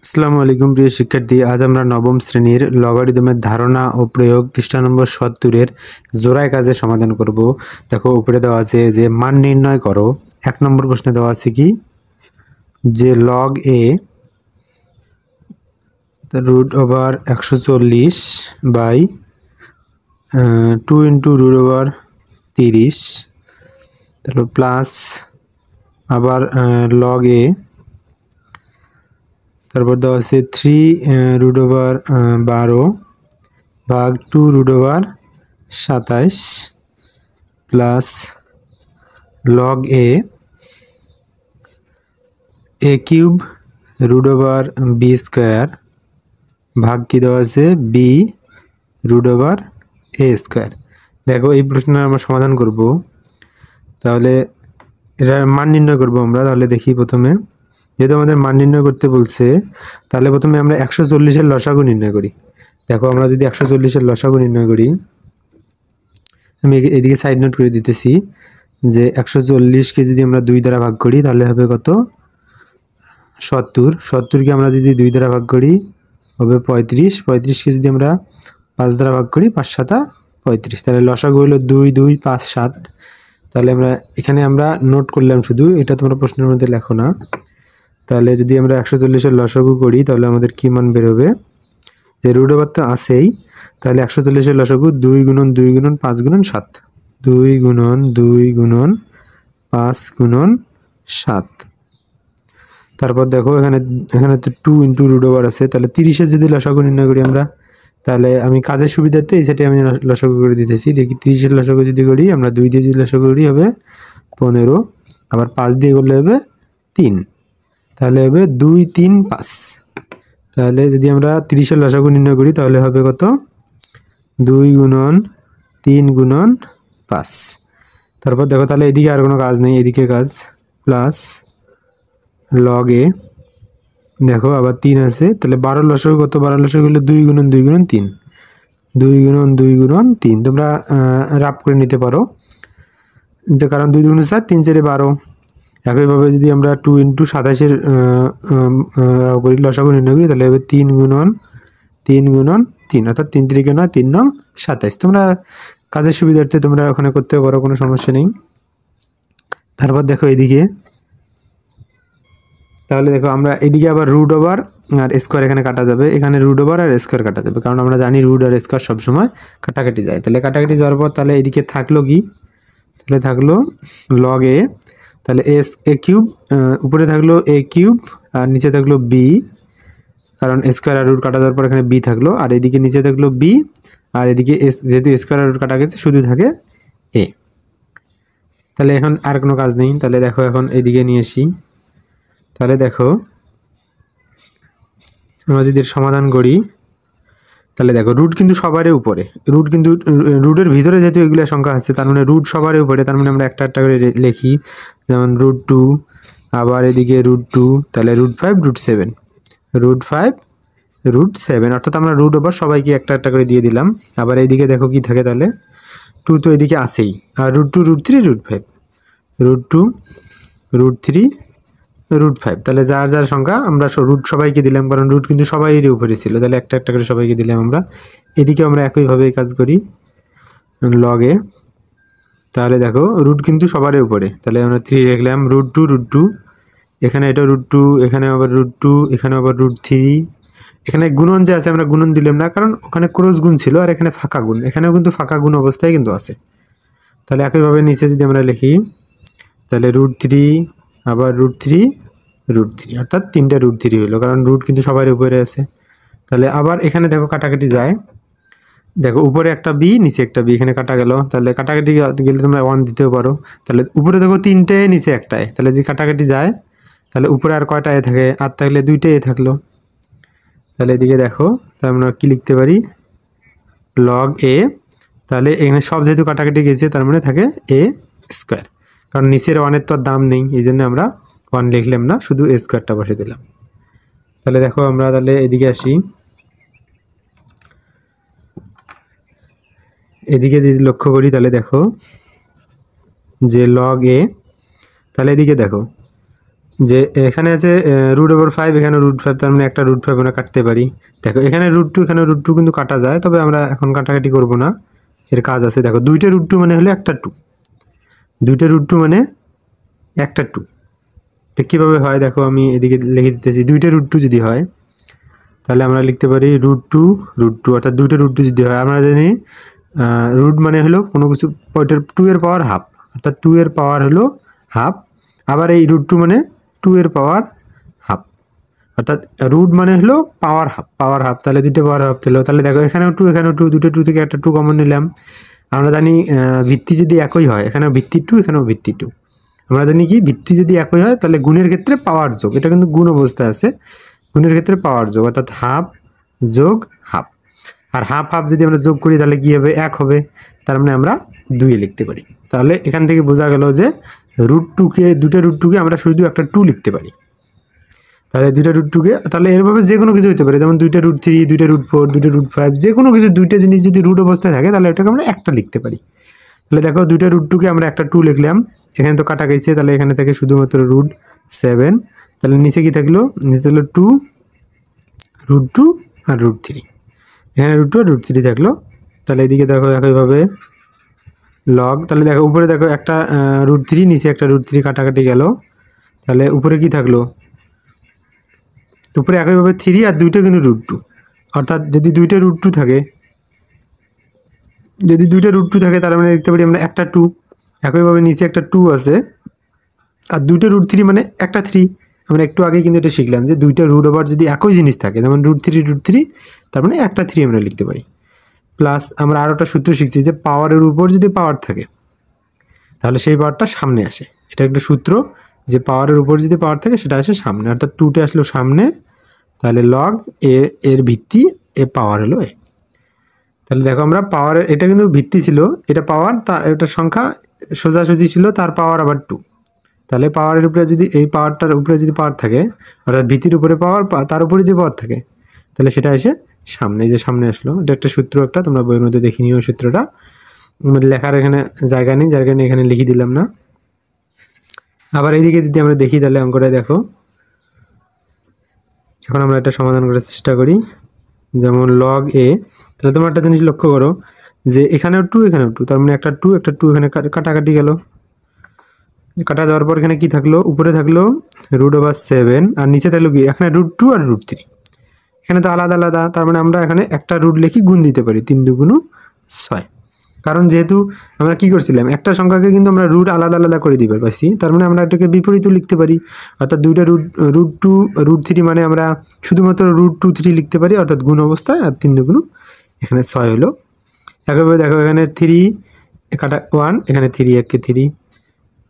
আসসালামু আলাইকুম প্রিয় শিক্ষার্থী, আজ আমরা নবম শ্রেণীর লগারিদমের ধারণা ও প্রয়োগ পৃষ্ঠা নম্বর ৭০-এর জোড়ায় কাজের সমাধান করব। দেখো উপরে দেওয়া আছে যে মান নির্ণয় করো। ১ নম্বর প্রশ্নে দেওয়া আছে কি, যে log e root over ১৪০ by 2 into root over 30, তারপর প্লাস আবার লগ এ, তারপর দেওয়া আছে 3 রুট ওভার 12 ভাগ 2 root over 27 plus log a cube root over b square ভাগ কি দেওয়া আছে b root over a square. দেখো এই প্রশ্নের আমরা সমাধান করব, তাহলে এটার মান নির্ণয় করব আমরা। তাহলে দেখি প্রথমে, যেহেতু আমাদের মান নির্ণয় করতে বলছে, তাহলে প্রথমে আমরা ১৪০-এর লসাগু নির্ণয় করি। দেখো আমরা যদি ১৪০-এর লসাগু নির্ণয় করি, আমি এদিকে সাইড নোট করে দিতেছি যে ১৪০-কে যদি আমরা 2 দ্বারা ভাগ করি তাহলে হবে কত, ৭০। ৭০-কে আমরা যদি 2 দ্বারা ভাগ করি হবে ৩৫। ৩৫-কে যদি আমরা 5 দ্বারা ভাগ করি ৫ 7 35। তাহলে লসাগু হলো 2 2 5 7। তাহলে আমরা এখানে আমরা নোট করলাম শুধু, এটা তোমরা প্রশ্নের মধ্যে লেখো না। তাহলে যদি আমরা ১৪০-এর লসাগু করি তাহলে আমাদের কি মান বেরোবে, যে রুট ওভার তো আছেই, তাহলে ১৪০-এর লসাগু 2 গুণন 2 গুণন 5 গুণন 7, 2 গুণন 2 গুণন 5 গুণন 7। তারপর দেখো এখানে তো 2 ইন্টু রুট ওভার আছে, তাহলে 30-এর যদি লসাগু নির্ণয় করি আমরা, তাহলে আমি কাজের সুবিধার্থে এই সেটি আমি লসাগু করে দিতেছি। দেখি 30-এর লসাগু যদি করি আমরা, 2 দিয়ে যদি লসাগু করি হবে 15, আবার 5 দিয়ে করলে হবে 3, তাহলে হবে 2 3 5। তাহলে যদি আমরা 30-এর লসাগু নির্ণয় করি তাহলে হবে কত, 2 গুণন 3 গুণন 5। তারপর দেখো তাহলে এদিকে আর কোনো কাজ নেই, এদিকে কাজ, প্লাস লগ এ, দেখো আবার 3 আছে, তাহলে 12 লসাগু কত, 12 লসাগু হলো 2 গুণন 2 গুণন 3, 2 গুণন 2 গুণন 3। তোমরা রাফ করে নিতে পারো, যে কারণ 2 গুণন 4, 3 4 12। একইভাবে যদি আমরা 2 ইন্টু 27-এর করি লসাগু নির্ণয় করি তাহলে হবে 3 গুণন 3 গুণন 3, অর্থাৎ 3 3 নয়, 3 নং 27। তোমরা কাজের সুবিধার্থে তোমরা ওখানে করতে পারো, কোনো সমস্যা নেই। তারপর দেখো এদিকে, তাহলে দেখো আমরা এদিকে আবার রুট ওভার আর স্কোয়ার এখানে কাটা যাবে, এখানে রুট ওভার আর স্কোয়ার কাটা যাবে, কারণ আমরা জানি রুট আর স্কোয়ার সবসময় কাটাকাটি যায়। তাহলে কাটাকাটি যাওয়ার পর তাহলে এদিকে থাকলো কি, তাহলে থাকলো লগ এ, তাহলে এ কিউব, উপরে থাকলো এ কিউব আর নিচে থাকলো বি, কারণ স্কোয়ার আর রুট কাটা যাওয়ার পর এখানে বি থাকলো, আর এদিকে নিচে থাকলো বি, আর এদিকে যেহেতু স্কোয়ার আর রুট কাটা গেছে শুধু থাকে এ। তাহলে এখন আর কোনো কাজ নেই। তাহলে দেখো এখন এদিকে নিয়ে আসি, তাহলে দেখো আমরা যদি সমাধান করি তাহলে দেখো রুট কিন্তু সবারই উপরে, রুট কিন্তু রুটের ভিতরে যেহেতু এগুলো সংখ্যা আছে তার মানে রুট সবারই উপরে, তার মানে আমরা একটা একটা করে লিখি, যেমন রুট 2, আবার এদিকে রুট 2, তাহলে রুট 5 রুট 7, রুট 5 রুট 7, অর্থাৎ আমরা রুট ওভার সবাইকে একটা একটা করে দিয়ে দিলাম। আবার এইদিকে দেখো কি থাকে, তাহলে 2 তো এদিকে আছেই, আর root 2 root 3 root 5, root 2 root 3 root 5। তাহলে যার যার সংখ্যা আমরা রুট সবাইকে দিলাম, কারণ রুট কিন্তু সবাইয়েরই উপরে ছিল, তাহলে একটা একটা করে সবাইকে দিলাম আমরা। এদিকে আমরা একইভাবে কাজ করি লগে, তাহলে দেখো রুট কিন্তু সবারই উপরে, তাহলে আমরা 3 লিখলাম, রুট 2 রুট 2, এখানে এটা রুট 2, এখানে আবার রুট 2, এখানে আবার রুট 3। এখানে গুণন যে আছে আমরা গুণন দিলাম না, কারণ ওখানে ক্রস গুণ ছিল, আর এখানে ফাঁকা গুণ, এখানেও কিন্তু ফাঁকা গুণ অবস্থায় কিন্তু আছে। তাহলে একইভাবে নিচে যদি আমরা লিখি, তাহলে রুট 3 আবার রুট 3 রুট 3, অর্থাৎ 3টা রুট 3 হলো, কারণ রুট কিন্তু সবার উপরে আছে। তাহলে আবার এখানে দেখো কাটাকাটি যায়, দেখো উপরে একটা বি নিচে একটা বি, এখানে কাটা গেল, তাহলে কাটাকাটি গেলে তোমরা 1 দিতেও পারো। তাহলে উপরে দেখো 3টে, নিচে একটায়, তাহলে যে কাটাকাটি যায় তাহলে উপরে আর কয়টা এ থাকে, আর থাকলে 2টে এ থাকলো। তাহলে এদিকে দেখো, তাহলে আমরা কি লিখতে পারি, লগ এ, তাহলে এখানে সব যেহেতু কাটাকাটি গেছে তার মানে থাকে এ স্কোয়ার, কারণ নিচের 1-এর তো আর দাম নেই, এই জন্য আমরা 1 লিখলাম না, শুধু এ স্কোয়ারটা বসে দিলাম। তাহলে দেখো আমরা তাহলে এদিকে আসি, এদিকে যদি লক্ষ্য করি তাহলে দেখো যে লগ এ, তাহলে এদিকে দেখো যে এখানে আছে √5, এখানে √5, তার মানে একটা √5 আমরা কাটতে পারি। দেখো এখানে √2, এখানে √2 কিন্তু কাটা যায়, তবে আমরা এখন কাটাকাটি করব না, এর কাজ আছে। দেখো দুইটা √2 মানে হলো একটা 2, দুইটা √2 মানে একটা 2। তো কীভাবে হয় দেখো, আমি এদিকে লিখে দিতেছি। দুইটা √2 যদি হয় তাহলে আমরা লিখতে পারি √2, অর্থাৎ দুইটা √2 যদি হয়, আমরা জানি রুট মানে হলো কোনো কিছু 2 এর পাওয়ার হাফ, অর্থাৎ 2 এর পাওয়ার হলো হাফ। আবার এই √2 মানে 2 এর পাওয়ার হাফ, অর্থাৎ রুট মানে হলো পাওয়ার হাফ, তাহলে দুটো পাওয়ার হাফ দিল। তাহলে দেখো এখানেও 2, এখানেও 2, দুটো 2 থেকে একটা 2 কমন নিলাম। আমরা জানি ভিত্তি যদি একই হয়, এখানেও ভিত্তি 2, এখানেও ভিত্তি 2। আমরা জানি কি ভিত্তি যদি একই হয় তাহলে গুণের ক্ষেত্রে পাওয়ার যোগ, এটা কিন্তু গুণ অবস্থায় আছে, গুণের ক্ষেত্রে পাওয়ার যোগ, অর্থাৎ হাফ যোগ হাফ। আর হাফ হাফ যদি আমরা যোগ করি তাহলে কী হবে, 1 হবে, তার মানে আমরা 2 লিখতে পারি। তাহলে এখান থেকে বোঝা গেল যে √2কে, দুটো √2কে আমরা শুধু একটা 2 লিখতে পারি। তাহলে দুইটা √2কে, তাহলে এরভাবে যে কোনো কিছু হতে পারে, যেমন দুইটা √3, দুইটা √4, দুইটা √5, যে কোনো কিছু দুইটা জিনিস যদি রুট অবস্থায় থাকে তাহলে এটাকে আমরা একটা লিখতে পারি। তাহলে দেখো দুইটা √2কে আমরা একটা 2 লিখলাম, এখানে তো কাটা গেছে, তাহলে এখানে থেকে শুধুমাত্র √7, তাহলে নিচে কি থাকলো, নিচে থাকলো 2, √2 আর √3, এখানে √2 আর √3 থাকলো। তাহলে এদিকে দেখো একইভাবে লগ, তাহলে দেখো উপরে দেখো একটা √3, নিচে একটা √3 কাটাকাটি গেল, তাহলে উপরে কি থাকলো, উপরে একইভাবে 3 আর দুইটা কিন্তু √2, অর্থাৎ যদি দুইটা √2 থাকে, যদি দুইটা √2 থাকে তার মানে লিখতে পারি আমরা একটা 2। একইভাবে নিচে একটা 2 আছে, আর দুইটা √3 মানে একটা 3। আমরা একটু আগে কিন্তু এটা শিখলাম যে দুইটা √ওভার যদি একই জিনিস থাকে, যেমন √3, তার মানে একটা 3 আমরা লিখতে পারি। প্লাস আমরা আরও একটা সূত্র শিখছি যে পাওয়ারের উপর যদি পাওয়ার থাকে তাহলে সেই পাওয়ারটা সামনে আসে, এটা একটা সূত্র যে পাওয়ারের উপর যদি পাওয়ার থাকে সেটা আসে সামনে, অর্থাৎ 2টা আসলো সামনে, তাহলে লগ এর ভিত্তি এ পাওয়ার হলো এ। তাহলে দেখো আমরা পাওয়ারের, এটা কিন্তু ভিত্তি ছিল, এটা পাওয়ার, তার এটা সংখ্যা সোজাসুজি ছিল, তার পাওয়ার আবার 2। তাহলে পাওয়ারের উপরে যদি, এই পাওয়ারটার উপরে যদি পাওয়ার থাকে, অর্থাৎ ভিত্তির উপরে পাওয়ার, তার উপরে যে পাওয়ার থাকে, তাহলে সেটা এসে সামনে, যে সামনে আসলো। এটা একটা সূত্র, একটা তোমরা বইয়ের মধ্যে দেখে নিও সূত্রটা, লেখার এখানে জায়গা নেই, যার কারণে এখানে লিখে দিলাম না। আবার এইদিকে যদি আমরা দেখি তাহলে অঙ্কটা দেখো, এখন আমরা এটা সমাধান করার চেষ্টা করি। যেমন লগ এ, তাহলে তোমরা একটা জিনিস লক্ষ্য করো যে এখানেও 2, এখানেও 2, তার মানে একটা 2, একটা 2 এখানে কাটাকাটি গেল, কাটা যাওয়ার পর এখানে কি থাকলো, উপরে থাকলো √7, আর নিচে থাকলো কি, এখানে √2 আর √3, এখানে তো আলাদা আলাদা, তার মানে আমরা এখানে একটা রুট লিখি গুণ দিতে পারি, 3 × 2 = 6। কারণ যেহেতু আমরা কি করছিলাম, একটা সংখ্যাকে কিন্তু আমরা রুট আলাদা আলাদা করে দিতে পারছি, তার মানে আমরা এটাকে বিপরীতও লিখতে পারি, অর্থাৎ দুইটা √2, √3 মানে আমরা শুধুমাত্র √2, 3 লিখতে পারি, অর্থাৎ গুণ অবস্থায়, আর 3 × 2 এখানে 6 হলো। একইভাবে দেখো এখানে 3 কাটা 1, এখানে 3 1 কে 3,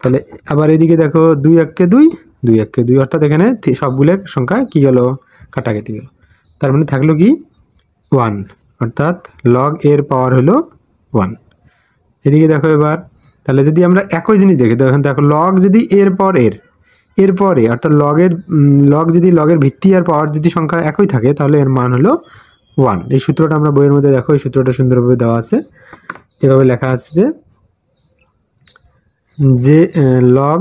তাহলে আবার এদিকে দেখো 2 1 কে 2, 2 1 কে 2, অর্থাৎ এখানে সবগুলো সংখ্যা কি গেল, কাটাকাটি গেল, তার মানে থাকলো কি 1, অর্থাৎ লগ এর পাওয়ার হলো 1। এদিকে দেখো এবার, তাহলে যদি আমরা একই জিনিস দেখি, তো এখন দেখো লগ যদি এর পর এর পরে, অর্থাৎ লগ যদি লগের ভিত্তি আর পাওয়ার যদি সংখ্যা একই থাকে তাহলে এর মান হলো 1। এই সূত্রটা আমরা বইয়ের মধ্যে দেখো, এই সূত্রটা সুন্দরভাবে দেওয়া আছে, এভাবে লেখা আছে যে লগ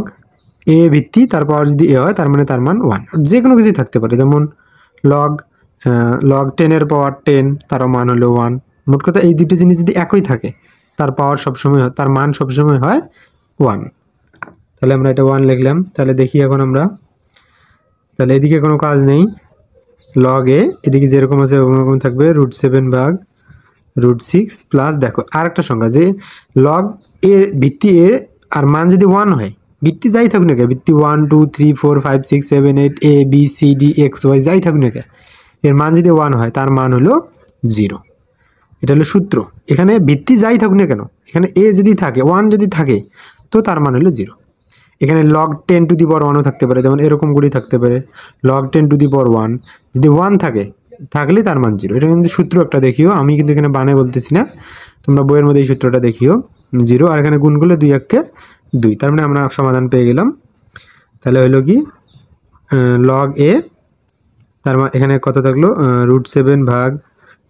এ ভিত্তি তার পাওয়ার যদি এ হয় তার মানে তার মান 1। যে কোনো কিছুই থাকতে পারে, যেমন লগ 10 এর পাওয়ার 10, তার মান হলো 1। মোট কথা এই দুটো জিনিস যদি একই থাকে তার পাওয়ার সবসময়, তার মান সবসময় হয় 1। তাহলে আমরা এটা 1 লিখলাম। তাহলে দেখি এখন আমরা, তাহলে এদিকে কোনো কাজ নেই, লগ এ এদিকে যেরকম আছে ওরকম থাকবে, √7 ভাগ √6 প্লাস, দেখো আর একটা সংখ্যা যে লগ এ ভিত্তি এ আর মান যদি 1 হয়, ভিত্তি যাই থাকুক না কে, ভিত্তি 1 2 3 4 5 6 7 8 a b c d x y যাই থাকুক না কে, এর মান যদি 1 হয় তার মান হলো 0। এটা হলো সূত্র। এখানে ভিত্তি যাই থাকুক না কেন, এখানে a যদি থাকে, 1 যদি থাকে, তো তার মান হলো 0। এখানে log 10⁻1ও থাকতে পারে, যেমন এরকম করেই থাকতে পারে, log 10⁻1 যদি 1 থাকলে তার মান 0। এটা কিন্তু সূত্র একটা দেখিও, আমি কিন্তু এখানে বানায় বলতেছি না, তোমরা বইয়ের মধ্যে এই সূত্রটা দেখিও, 0। আর এখানে গুণ করলে 2 1 কে 2, তার মানে আমরা সমাধান পেয়ে গেলাম। তাহলে হলো কি লগ এ, তার মানে এখানে কত থাকলো, √7 ভাগ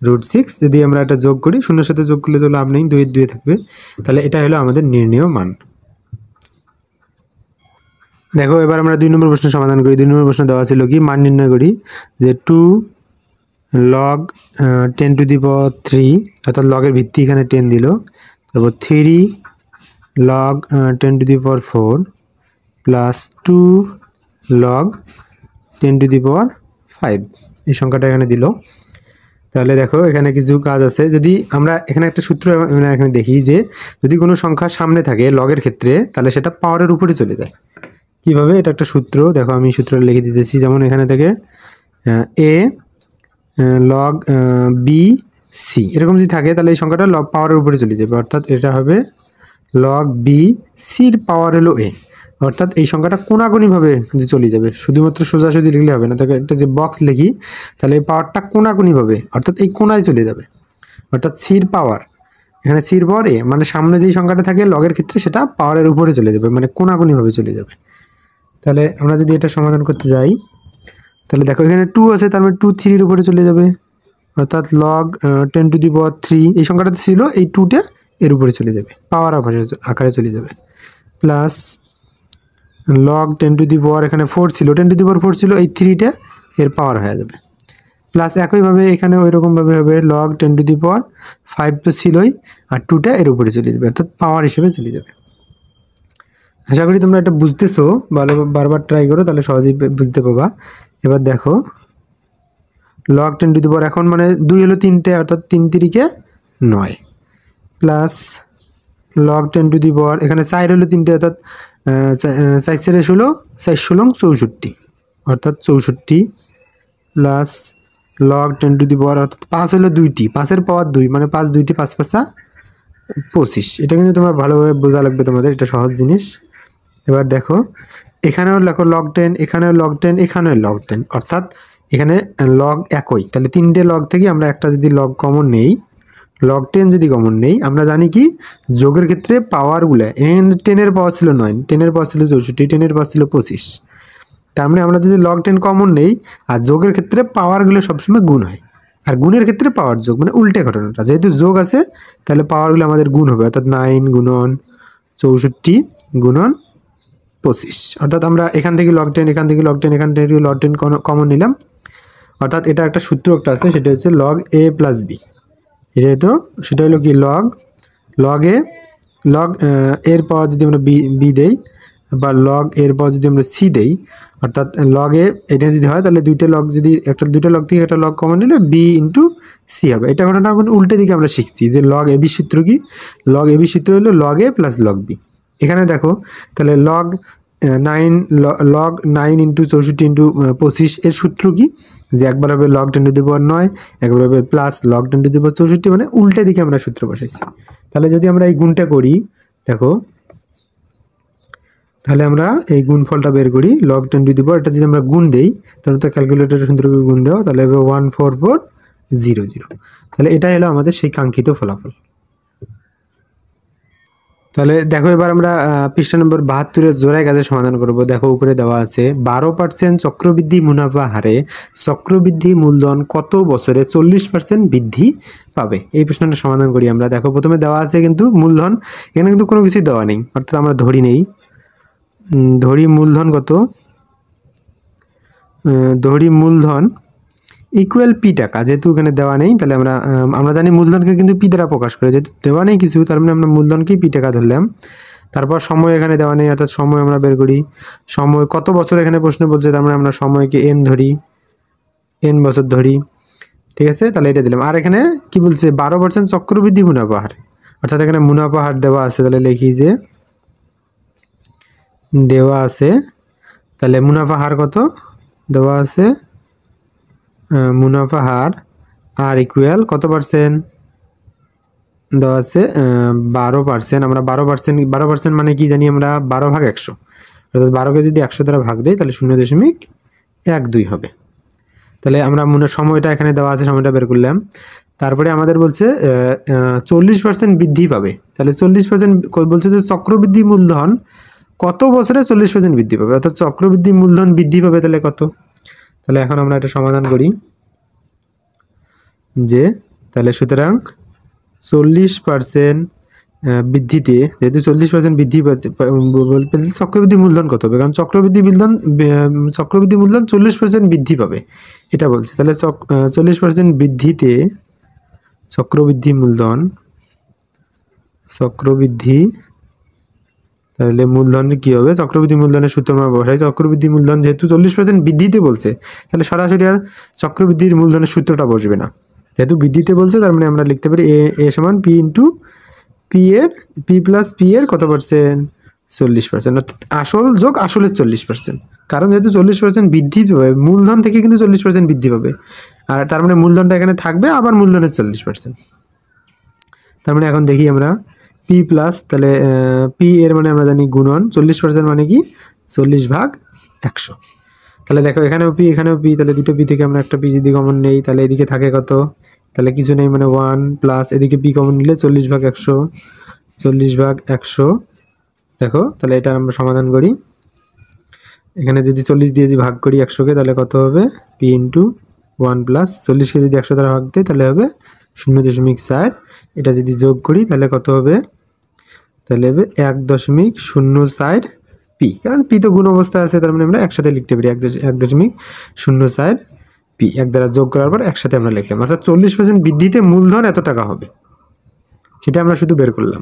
√6, যদি আমরা এটা যোগ করি, শূন্যের সাথে যোগ করলে তো লাভ নেই, 2 2 থাকবে, তাহলে এটা হলো আমাদের নির্ণেয় মান। দেখো এবার আমরা 2 নম্বর প্রশ্নের সমাধান করি। 2 নম্বর প্রশ্ন দেওয়া ছিল কি মান নির্ণয় করি যে 2 log 10 টু দি পাওয়ার 3 অর্থাৎ লগের ভিত্তি এখানে 10 দিল, তারপর 3 log 10 to the power 4 plus 2 log 10 to the power 5 এই সংখ্যাটা এখানে দিল। তাহলে দেখো এখানে কিছু কাজ আছে, যদি আমরা এখানে একটা সূত্র এখানে দেখি যে যদি কোনো সংখ্যা সামনে থাকে লগের ক্ষেত্রে তাহলে সেটা পাওয়ারের উপরে চলে যায়। কিভাবে? এটা একটা সূত্র, দেখো আমি সূত্রটা লিখে দিতেছি। যেমন এখানে থেকে a log b c এরকম যদি থাকে তাহলে এই সংখ্যাটা লগ পাওয়ারের উপরে চলে যাবে, অর্থাৎ এটা হবে log b c এর পাওয়ার হলো a, অর্থাৎ এই সংখ্যাটা কোনাকুনিভাবে চলে যাবে, শুধুমাত্র সোজাসুজি লিখলে হবে না। তাকে একটা যে বক্স লিখি তাহলে এই পাওয়ারটা কোনাকুনিভাবে অর্থাৎ এই কোনায় চলে যাবে, অর্থাৎ সির পাওয়ার এখানে সির পাওয়ার এ, মানে সামনে যেই সংখ্যাটা থাকে লগের ক্ষেত্রে সেটা পাওয়ারের উপরে চলে যাবে, মানে কোনাকুনিভাবে চলে যাবে। তাহলে আমরা যদি এটা সমাধান করতে যাই তাহলে দেখো এখানে 2 আছে, তার মানে 2 3 এর উপরে চলে যাবে, অর্থাৎ log 10 টু দি পাওয়ার 3 এই সংখ্যাটা ছিল এই 2টা এর উপরে চলে যাবে, পাওয়ার আকারে চলে যাবে, প্লাস log 10 টু দি পাওয়ার এখানে 4 ছিল, 10 টু দি পাওয়ার 4 ছিল, এই 3টা এর পাওয়ার হয়ে যাবে, প্লাস একইভাবে এখানে ওই রকমভাবে হবে log 10 টু দি পাওয়ার 5 তো ছিলই, আর 2টা এর উপরে চলে যাবে, অর্থাৎ পাওয়ার হিসেবে চলে যাবে। আশা করি তোমরা এটা বুঝতেছো, বারবার ট্রাই করো তাহলে সহজেই বুঝতে পাবা। এবার দেখো log 10 টু দি পাওয়ার এখন মানে 2 হলো 3টে, অর্থাৎ 3 3কে 9, প্লাস log 10 টু দি পাওয়ার এখানে 4 হলো 3টে, অর্থাৎ 4 4 16 4 16 64, অর্থাৎ 64, প্লাস log 10 টু দি পাওয়ার অর্থাৎ 5 হলো 2টি, 5 এর পাওয়ার 2 মানে 5 2টি 5 5 25। এটা কিন্তু তোমার ভালোভাবে বোঝা লাগবে তোমাদের, এটা সহজ জিনিস। এবার দেখো এখানেও লেখো log 10, এখানেও log 10, এখানেও log 10, অর্থাৎ এখানে লগ একই, তাহলে 3টে লগ থেকে আমরা একটা যদি লগ কমন নেই, log 10 যদি কমন নেই, আমরা জানি কি যোগের ক্ষেত্রে পাওয়ারগুলো 10 এর পাওয়ার ছিল 9, 10 এর পাওয়ার ছিল 64, 10 এর পাওয়ার ছিল 25, তার মানে আমরা যদি log 10 কমন নেই আর যোগের ক্ষেত্রে পাওয়ারগুলো সবসময় গুণ হয়, আর গুণের ক্ষেত্রে পাওয়ার যোগ, মানে উল্টে ঘটনাটা, যেহেতু যোগ আছে তাহলে পাওয়ারগুলো আমাদের গুণ হবে, অর্থাৎ 9 গুণন 64 গুণন 25, অর্থাৎ আমরা এখান থেকে log 10, এখান থেকে log 10, এখান থেকে log 10 কমন নিলাম, অর্থাৎ এটা একটা সূত্র একটা আছে, সেটা হচ্ছে log a প্লাস b, সেটা হলো কি log a log এর পাওয়ার যদি আমরা b দেই বা log এর পাওয়ার যদি আমরা c দেই, অর্থাৎ log a এটা যদি হয় তাহলে দুইটা log থেকে একটা log কমন নিলে b ইন্টু c হবে। এটা ঘটনা এখন উল্টে দিকে আমরা শিখছি যে log a b সূত্র কি, log a b সূত্র হলো log a plus log b। এখানে দেখো তাহলে log 9 ইন্টু 64 ইন্টু 25 এর সূত্র কি, যে একবার হবে log 10 টু দি পাওয়ার 9, একবার হবে প্লাস log 10 টু দি পাওয়ার 64, মানে উল্টে দিকে আমরা সূত্র বসাইছি। তাহলে যদি আমরা এই গুণটা করি দেখো, তাহলে আমরা এই গুণফলটা বের করি log 10 টু দি পাওয়ার, এটা যদি আমরা গুণ দেই তাহলে তো ক্যালকুলেটরে সুন্দর করে গুণ দেওয়া, তাহলে হবে 14400, তাহলে এটাই হলো আমাদের সেই কাঙ্ক্ষিত ফলাফল। তাহলে দেখো এবার আমরা পৃষ্ঠা নম্বর 72 জোড়ায় কাজের সমাধান করব। দেখো উপরে দেওয়া আছে 12% চক্রবৃদ্ধি মুনাফা হারে চক্রবৃদ্ধি মূলধন কত বছরে 40% বৃদ্ধি পাবে, এই প্রশ্নটা সমাধান করি আমরা। দেখো প্রথমে দেওয়া আছে কিন্তু মূলধন, এখানে কিন্তু কোনো কিছু দেওয়া নেই, অর্থাৎ আমরা ধরি মূলধন কত, ধরি মূলধন ইকুয়াল পি টাকা, যেহেতু এখানে দেওয়া নেই তাহলে আমরা জানি মূলধনকে কিন্তু পি দ্বারা প্রকাশ করে, যেহেতু দেওয়া নেই কিছু তার মানে আমরা মূলধনকেই পি টাকা ধরলাম। তারপর সময় এখানে দেওয়া নেই, অর্থাৎ সময় আমরা বের করি, সময় কত বছর এখানে প্রশ্ন বলছে, তার মানে আমরা সময়কে এন ধরি, এন বছর ধরি, ঠিক আছে, তাহলে এটা দিলাম। আর এখানে কি বলছে 12% চক্রবৃদ্ধি মুনাফা হার, অর্থাৎ এখানে মুনাফা হার দেওয়া আছে, তাহলে লিখি যে দেওয়া আছে, তাহলে মুনাফা হার কত দেওয়া আছে, মুনাফা হার আর ইকুয়াল কত পার্সেন্ট দেওয়া আছে 12%, আমরা 12% মানে কি জানি আমরা 12/100, অর্থাৎ 12কে যদি 100 দ্বারা ভাগ দেই তাহলে 0.12 হবে। তাহলে আমরা সময়টা এখানে দেওয়া আছে, সময়টা বের করলাম। তারপরে আমাদের বলছে 40% বৃদ্ধি পাবে, তাহলে 40% বলছে যে চক্রবৃদ্ধি মূলধন কত বছরে 40% বৃদ্ধি পাবে, অর্থাৎ চক্রবৃদ্ধি মূলধন বৃদ্ধি পাবে তাহলে কত। তাহলে এখন আমরা এটা সমাধান করি যে তাহলে সুতরাং 40% বৃদ্ধিতে যেহেতু 40% বৃদ্ধি বলতে চক্রবৃদ্ধি মূলধন কত হবে, কারণ চক্রবৃদ্ধি মূলধন 40% বৃদ্ধি পাবে এটা বলছে। তাহলে 40% বৃদ্ধিতে চক্রবৃদ্ধি মূলধন তাহলে মূলধনের কি হবে, চক্রবৃদ্ধি মূলধনের সূত্র আমরা বসাই। চক্রবৃদ্ধি মূলধন যেহেতু 40% বৃদ্ধিতে বলছে, তাহলে সরাসরি আর চক্রবৃদ্ধির মূলধনের সূত্রটা বসবে না, যেহেতু বৃদ্ধিতে বলছে তার মানে আমরা লিখতে পারি এ সমান P into P plus P এর কত পার্সেন্ট, 40%, অর্থাৎ আসল যোগ আসলের 40%। কারণ যেহেতু 40% বৃদ্ধি পাবে মূলধন থেকে, কিন্তু 40% বৃদ্ধি পাবে, আর তার মানে মূলধনটা এখানে থাকবে, আবার মূলধনের 40%। তার মানে এখন দেখি আমরা পি প্লাস, তাহলে পি এর মানে আমরা জানি গুণন, 40% মানে কি 40/100। তাহলে দেখো এখানেও পি, তাহলে দুটো পি থেকে আমরা একটা পি যদি কমন নেই, তাহলে এদিকে থাকে কত, তাহলে কিছু নেই মানে 1 প্লাস এদিকে পি কমন নিলে 40/100। দেখো তাহলে এটা আমরা সমাধান করি, এখানে যদি 40 দিয়ে যদি ভাগ করি 100কে, তাহলে কত হবে পি ইন্টু 1 প্লাস 40কে যদি 100 দ্বারা ভাগ দিই তাহলে হবে 0.4। এটা যদি যোগ করি তাহলে কত হবে, তাহলে হবে 1.04 পি, কারণ পি তো গুণ অবস্থা আছে, তার মানে আমরা একসাথে লিখতে পারি 1.04 পি, এক দ্বারা যোগ করার পর একসাথে আমরা লিখলাম, অর্থাৎ 40% বৃদ্ধিতে মূলধন এত টাকা হবে, সেটা আমরা শুধু বের করলাম।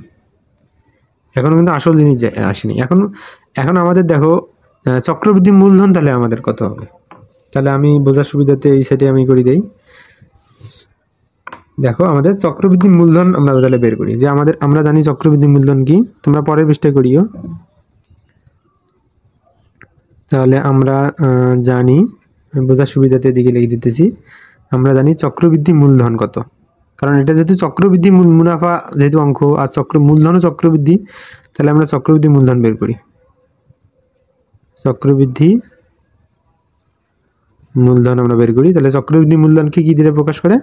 এখন কিন্তু আসল জিনিস আসেনি। এখন আমাদের দেখো চক্রবৃদ্ধি মূলধন তাহলে আমাদের কত হবে, তাহলে আমি বোঝার সুবিধাতে এই সাইডে আমি করে দেই। দেখো আমাদের চক্রবৃদ্ধি মূলধন আমরা তাহলে বের করি, যে আমরা জানি চক্রবৃদ্ধি মূলধন কি, তোমরা পরের পৃষ্ঠায় করিও। তাহলে আমরা জানি, বোঝার সুবিধাতে এদিকে লিখে দিতেছি, আমরা জানি চক্রবৃদ্ধি মূলধন কত, কারণ এটা যেহেতু চক্রবৃদ্ধি মুনাফা যেহেতু অঙ্ক, আর মূলধনও চক্রবৃদ্ধি, তাহলে আমরা চক্রবৃদ্ধি মূলধন বের করি। চক্রবৃদ্ধি মূলধন আমরা বের করি, তাহলে চক্রবৃদ্ধি মূলধনকে কি দিয়ে প্রকাশ করে,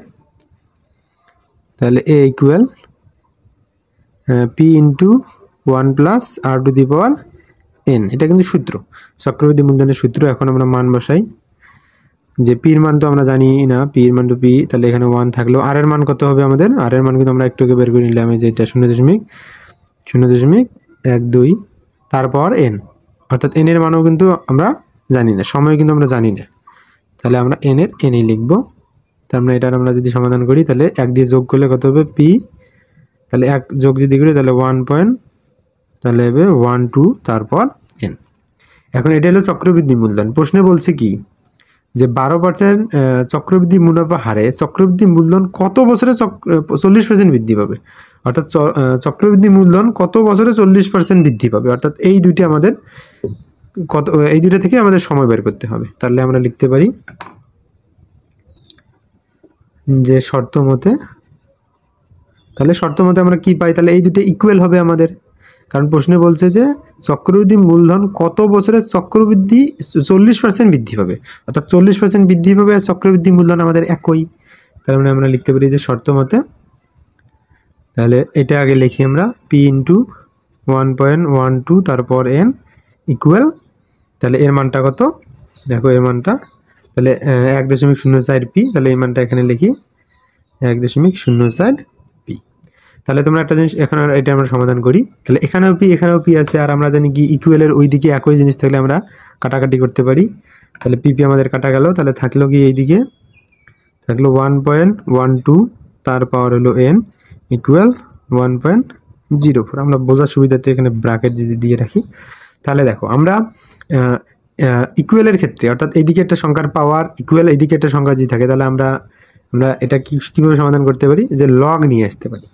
তাহলে a equal p into 1 plus r to the power n, এটা কিন্তু সূত্র, চক্রবৃদ্ধি মূলধনের সূত্র। এখন আমরা মান বসাই, যে পির মান তো আমরা জানি না, পির মান টু পি, তাহলে এখানে 1 থাকলো, আর এর মান কত হবে আমাদের, আর এর মান কিন্তু আমরা একটুকে বের করে নিলাম, যে এটা 0.12, তারপর এন, অর্থাৎ এন এর মানও কিন্তু আমরা জানি না, সময় কিন্তু আমরা জানি না, তাহলে আমরা এনই লিখবো। তার মানে এটার আমরা যদি সমাধান করি তাহলে 1 দিয়ে যোগ করলে কত হবে পি, তাহলে 1 যোগ যদি করি তাহলে 1 পয়েন্ট, তাহলে হবে 12 তারপর এন। এখন এটা হলো চক্রবৃদ্ধি মূলধন। প্রশ্নে বলছে কি, যে 12% চক্রবৃদ্ধি মুনাফা হারে চক্রবৃদ্ধি মূলধন কত বছরে 40% বৃদ্ধি পাবে, অর্থাৎ চক্রবৃদ্ধি মূলধন কত বছরে 40% বৃদ্ধি পাবে, অর্থাৎ এই দুইটা থেকে আমাদের সময় বের করতে হবে। তাহলে আমরা লিখতে পারি যে শর্ত মতে, তাহলে শর্ত মতে আমরা কি পাই, তাহলে এই দুটো ইকুয়াল হবে আমাদের, কারণ প্রশ্নে বলছে যে চক্রবৃদ্ধি মূলধন কত বছরে চক্রবৃদ্ধি 40% বৃদ্ধি পাবে, অর্থাৎ 40% বৃদ্ধি পাবে, আর চক্রবৃদ্ধি মূলধন আমাদের একই, তার মানে আমরা লিখতে পারি যে শর্ত মতে, তাহলে এটা আগে লিখি আমরা পি ইন্টু 1.12 তারপর এন ইকুয়াল, তাহলে এর মানটা কত, দেখো এর মানটা তাহলে 1.04 পি, তাহলে এই মানটা এখানে লিখি 1.04 পি। তাহলে তোমরা একটা জিনিস এখন এটা আমরা সমাধান করি, তাহলে এখানেও পি আছে, আর আমরা জানি কি ইকুয়ালের ওই দিকে একই জিনিস থাকলে আমরা কাটাকাটি করতে পারি, তাহলে পি আমাদের কাটা গেল, তাহলে থাকলো কি এইদিকে থাকলো 1.12 তার পাওয়ার হলো এন ইকুয়াল 1.04। আমরা বোঝার সুবিধাতে এখানে ব্র্যাকেট যদি দিয়ে রাখি, তাহলে দেখো আমরা ইকুয়ালের ক্ষেত্রে, অর্থাৎ এইদিকে একটা সংখ্যার পাওয়ার ইকুয়াল, এইদিকে একটা সংখ্যা যদি থাকে, তাহলে আমরা এটা কীভাবে সমাধান করতে পারি, যে লগ নিয়ে আসতে পারি।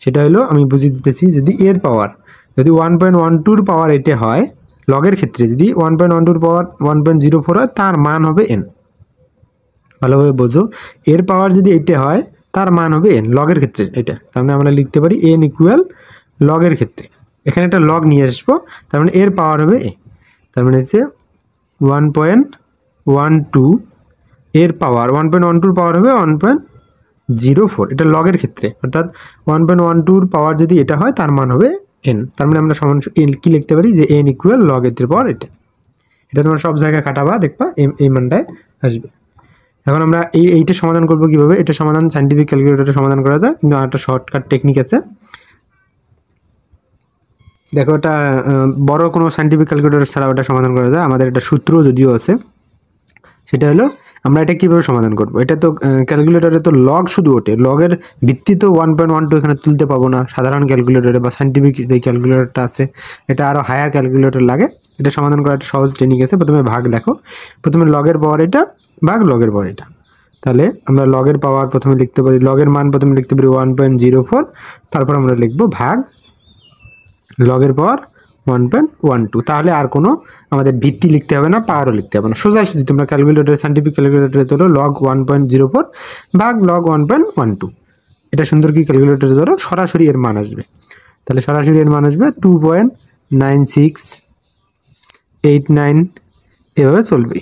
সেটা হলো আমি বুঝিয়ে দিতেছি, যদি এর পাওয়ার যদি 1.12 পাওয়ার এটা হয়, লগের ক্ষেত্রে যদি 1.12 পাওয়ার 1.04 হয়, তার মান হবে এন। ভালোভাবে বোঝো, এর পাওয়ার যদি এটা হয় তার মান হবে এন, লগের ক্ষেত্রে এটা, তার মানে আমরা লিখতে পারি এন ইকুয়াল লগের ক্ষেত্রে, এখানে একটা লগ নিয়ে আসবো, তার মানে এর পাওয়ার হবে এ, তার মানে হচ্ছে 1.12 এর পাওয়ার 1.12 পাওয়ার হবে 1.04, এটা লগের ক্ষেত্রে, অর্থাৎ 1.12 পাওয়ার যদি এটা হয় তার মান হবে এন, তার মানে আমরা সমান কি লিখতে পারি, যে এন ইকুয়াল লগ এর পাওয়ার এটা তোমরা সব জায়গায় কাটাবা, দেখবা এই মানটায় আসবে। এখন আমরা এইটা সমাধান করব কিভাবে, এটা সমাধান সাইন্টিফিক ক্যালকুলেটরে সমাধান করা যায়, কিন্তু একটা শর্টকাট টেকনিক আছে। দেখো এটা বড় কোনো সাইন্টিফিক ক্যালকুলেটর ছাড়া ওটা সমাধান করা যায়। আমাদের একটা সূত্র যদিও আছে, সেটা হলো আমরা এটা কীভাবে সমাধান করব। এটা তো ক্যালকুলেটরে তো লগ শুধু ওঠে, লগের ভিত্তি তো 1.12 এখানে তুলতে পাবো না সাধারণ ক্যালকুলেটরে বা সাইন্টিফিক যে ক্যালকুলেটরটা আছে, এটা আরও হায়ার ক্যালকুলেটর লাগে। এটা সমাধান করা একটা সহজ টেকনিক আছে। প্রথমে ভাগ দেখো, প্রথমে লগের পাওয়ার এটা ভাগ লগের পাওয়ার এটা। তাহলে আমরা লগের পাওয়ার প্রথমে লিখতে পারি, লগের মান প্রথমে লিখতে পারি 1.04, তারপর আমরা লিখবো ভাগ লগের পাওয়ার 1.12। তাহলে আর কোনো আমাদের ভিত্তি লিখতে হবে না, পাওয়ারও লিখতে হবে না, সোজাসুজি তোমরা ক্যালকুলেটর সাইন্টিফিক ক্যালকুলেটরে ধরো log 1.04 ভাগ log 1.12। এটা সুন্দর কি ক্যালকুলেটরে ধরো সরাসরি এর মান আসবে। তাহলে সরাসরি এর মান আসবে 2.9689, এভাবে চলবে।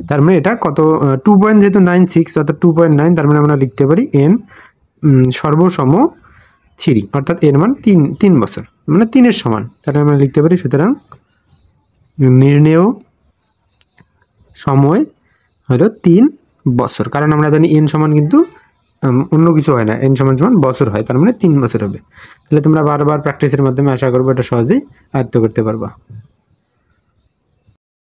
তার মানে এটা কত 2.96 অর্থাৎ 2.9, তার মানে আমরা লিখতে পারি n সর্বসম 3, অর্থাৎ এর মান 3 বছর, মানে 3-এর সমান। তাহলে আমরা লিখতে পারি সুতরাং নির্ণেয় সময় হলো 3 বছর, কারণ আমরা জানি n সমান কিন্তু অন্য কিছু হয় না, n সমান সমান বছর হয়, তার মানে 3 বছর হবে। তাহলে তোমরা বারবার প্র্যাকটিসের মাধ্যমে আশা করবো এটা সহজেই আয়ত্ত করতে পারবা।